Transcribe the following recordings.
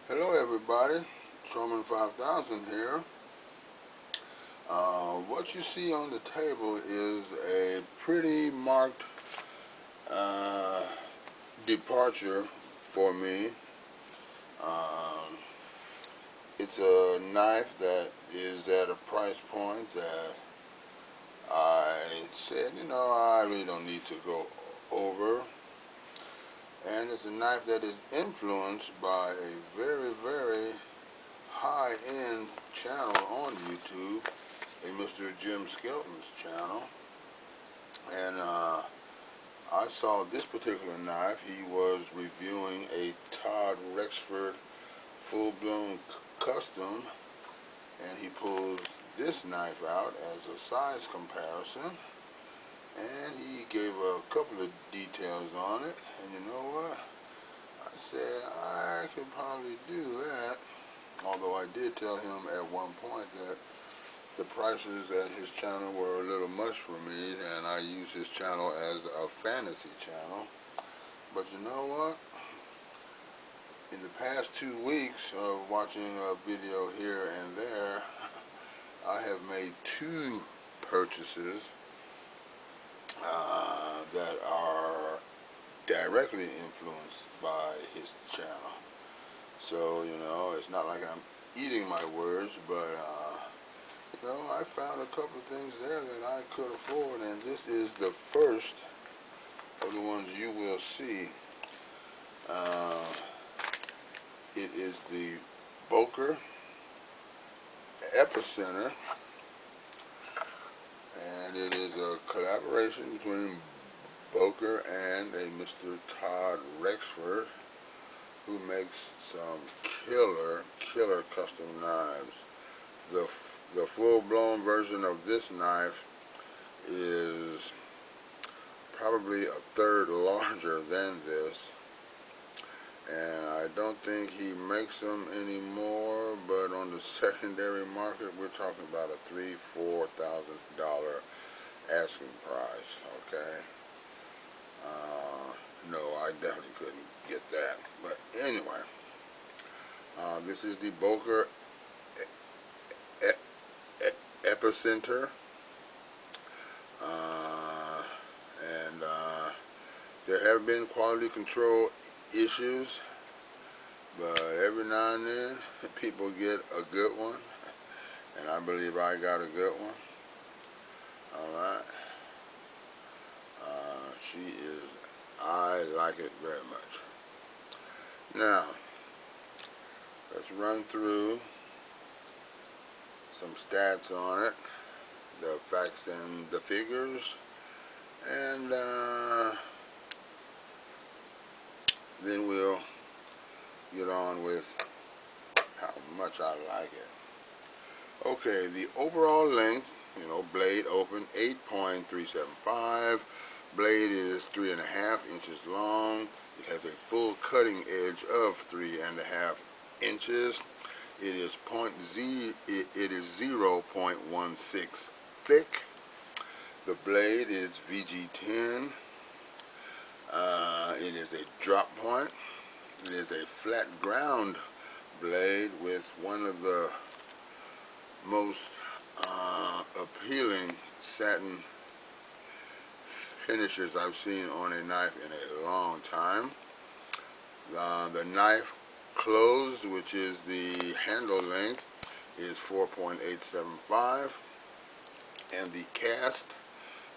Hello everybody, Truman 5000 here. What you see on the table is a pretty marked uh, departure for me. Um, it's a knife that is at a price point that I said, I really don't need to go over. And it's a knife that is influenced by a very, very high-end channel on YouTube, a Mr. Jim Skelton's channel, and I saw this particular knife. He was reviewing a Todd Rexford full-blown custom, and he pulls this knife out as a size comparison, and he gave a couple of details on it, and you know what? I said I could probably do that, although I did tell him at one point that the prices at his channel were a little much for me, and I use his channel as a fantasy channel. But you know what? In the past 2 weeks of watching a video here and there, I have made 2 purchases that are directly influenced by his channel. So, it's not like I'm eating my words, but I found a couple of things there that I could afford, and this is the first of the ones you will see. It is the Boker Epicenter, and it is a collaboration between Boker and a Mr. Todd Rexford, who makes some killer custom knives. The full-blown version of this knife is probably a third larger than this, and I don't think he makes them anymore, but on the secondary market we're talking about a $3,000–$4,000 asking price. Okay, no, I definitely couldn't get that, but anyway, this is the Boker Epicenter, and there have been quality control issues, but every now and then people get a good one, and I believe I got a good one. Alright, I like it very much. Now, let's run through some stats on it, the facts and the figures, and then we'll get on with how much I like it. Okay, the overall length, blade open 8.375, blade is 3.5 inches long. It has a full cutting edge of 3.5 inches. It is 0.16 thick. The blade is VG10. It is a drop point. It is a flat ground blade with one of the most appealing satin finishes I've seen on a knife in a long time. The knife closed, which is the handle length, is 4.875, and the cast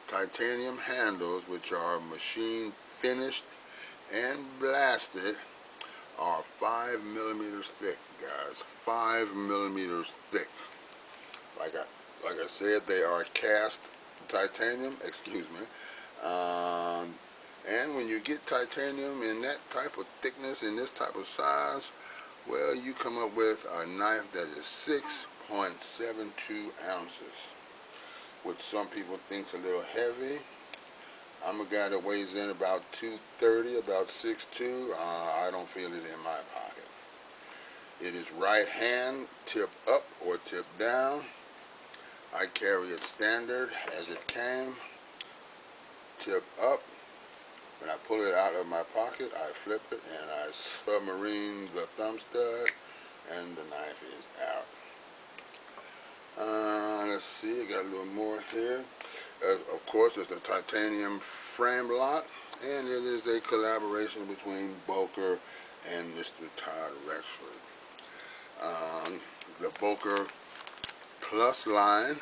titanium handles, which are machine finished and blasted, are 5 millimeters thick, guys. 5 millimeters thick. Like I said, they are cast titanium. Excuse me. And when you get titanium in that type of thickness, in this type of size, well, you come up with a knife that is 6.72 ounces, which some people think is a little heavy. I'm a guy that weighs in about 230, about 6'2". I don't feel it in my pocket. It is right hand, tip up or tip down. I carry it standard as it came, tip up When I pull it out of my pocket, I flip it and I submarine the thumb stud, and the knife is out. Let's see, I got a little more here. Of course, it's a titanium frame lock, and it is a collaboration between Boker and Mr. Todd Rexford. The Boker Plus line,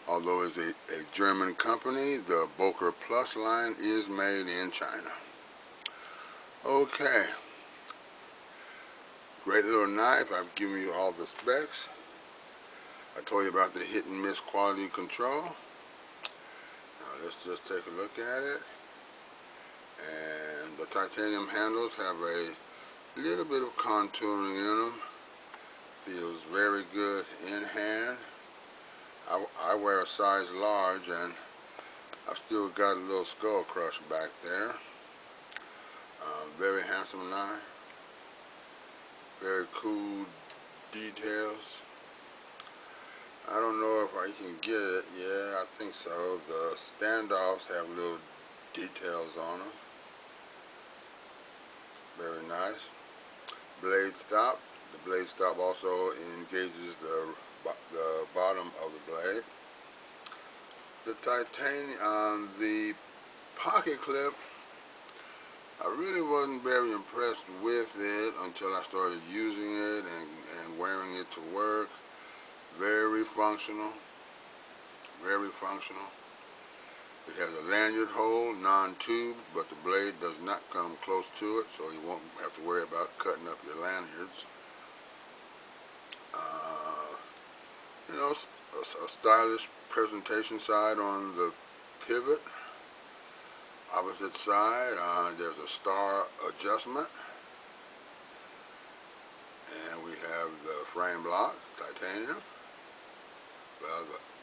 although it's a German company, the Boker Plus line is made in China. Okay, great little knife. I've given you all the specs. I told you about the hit and miss quality control. Now let's just take a look at it. And the titanium handles have a little bit of contouring in them. Feels very good in hand. I wear a size large, and I've still got a little skull crush back there. Very handsome knife. Very cool details. I don't know if I can get it. Yeah, I think so. The standoffs have little details on them. Very nice. Blade stop. The blade stop also engages the bottom of the blade. The titanium, the pocket clip, I really wasn't very impressed with it until I started using it and wearing it to work. Very functional. Very functional. It has a lanyard hole, non-tube, but the blade does not come close to it, so you won't have to worry about cutting up your lanyards. You know, a stylish presentation side on the pivot. Opposite side, there's a star adjustment. And we have the frame lock, titanium.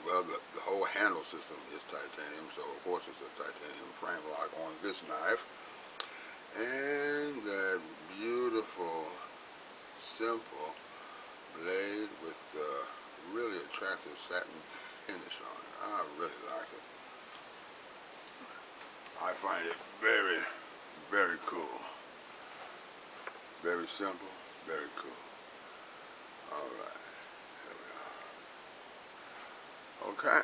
Well, the whole handle system is titanium, so of course it's a titanium frame lock on this knife. And that beautiful, simple blade with the really attractive satin finish on it. I really like it. I find it very, very cool. Very simple, very cool. Alright, here we are. Okay.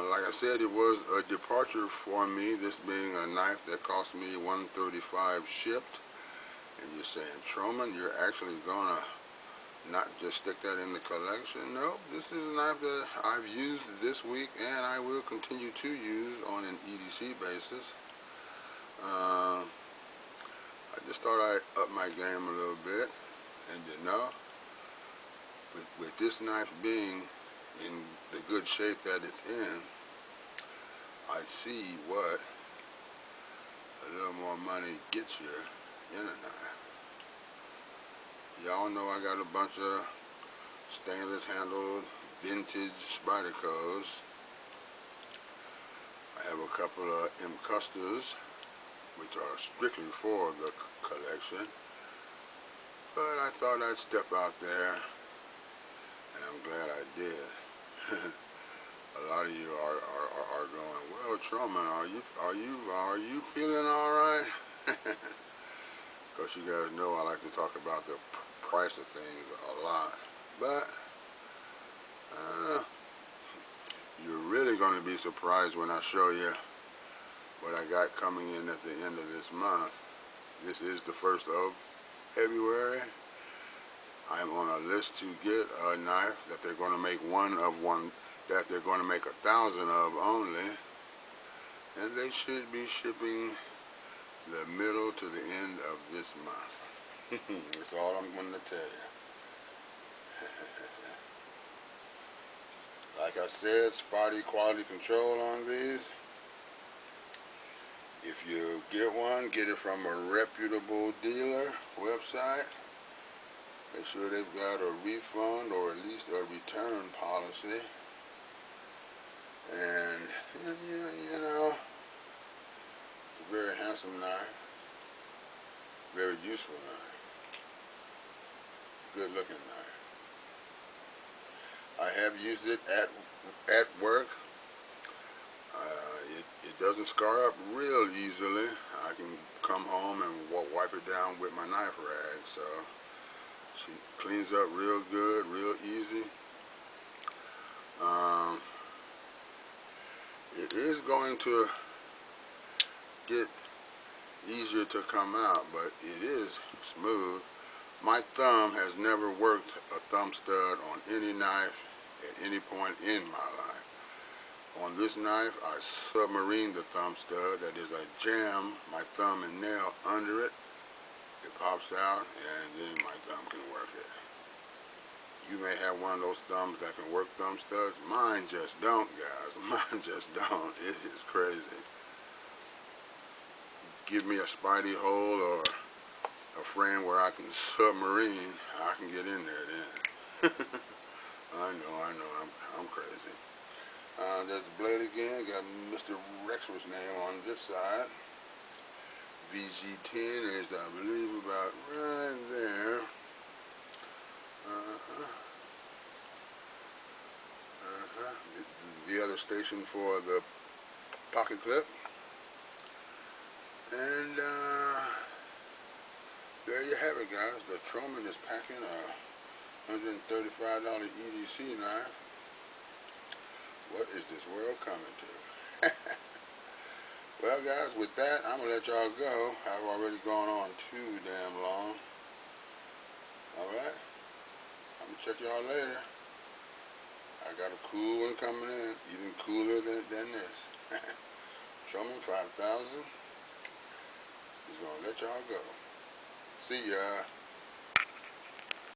Like I said, it was a departure for me, this being a knife that cost me $135 shipped. And you're saying, Truman, you're actually gonna not just stick that in the collection? No, this is a knife that I've used this week and I will continue to use on an EDC basis. I just thought I'd up my game a little bit, and you know, with this knife being in the good shape that it's in, I see what a little more money gets you in a knife. Y'all know I got a bunch of stainless handled vintage Spydercos. I have a couple of M. Custers, which are strictly for the collection. But I thought I'd step out there, and I'm glad I did. A lot of you are going, well, Truman, are you feeling all right? Because you guys know I like to talk about the price of things a lot. But you're really going to be surprised when I show you what I got coming in at the end of this month. This is the 1st of February. I'm on a list to get a knife that they're going to make that they're going to make 1,000 of only, and they should be shipping the middle to the end of this month. That's all I'm going to tell you. Like I said, spotty quality control on these. If you get one, get it from a reputable dealer website. Make sure they've got a refund or at least a return policy. And, you know, it's a very handsome knife. Very useful knife. Good looking knife. I have used it at work. It doesn't scar up real easily. I can come home and wipe it down with my knife rag, so she cleans up real good, real easy. It is going to get easier to come out, but it is smooth. My thumb has never worked a thumb stud on any knife at any point in my life. On this knife, I submarine the thumb stud. That is, I jam my thumb and nail under it. It pops out, and then my thumb can work it. You may have one of those thumbs that can work thumb studs. Mine just don't, guys. Mine just don't. It is crazy. Give me a spidey hole or a frame where I can submarine, I can get in there then. I know, I'm crazy. There's the blade again. Got Mr. Rexford's name on this side. VG10 is, I believe, about right there. The other station for the pocket clip. And there you have it, guys. The Troman is packing a $135 EDC knife. What is this world coming to? Well, guys, with that, I'm going to let y'all go. I've already gone on too damn long. Alright? I'm going to check y'all later. I got a cool one coming in, even cooler than this. Troman 5000 is going to let y'all go. See ya.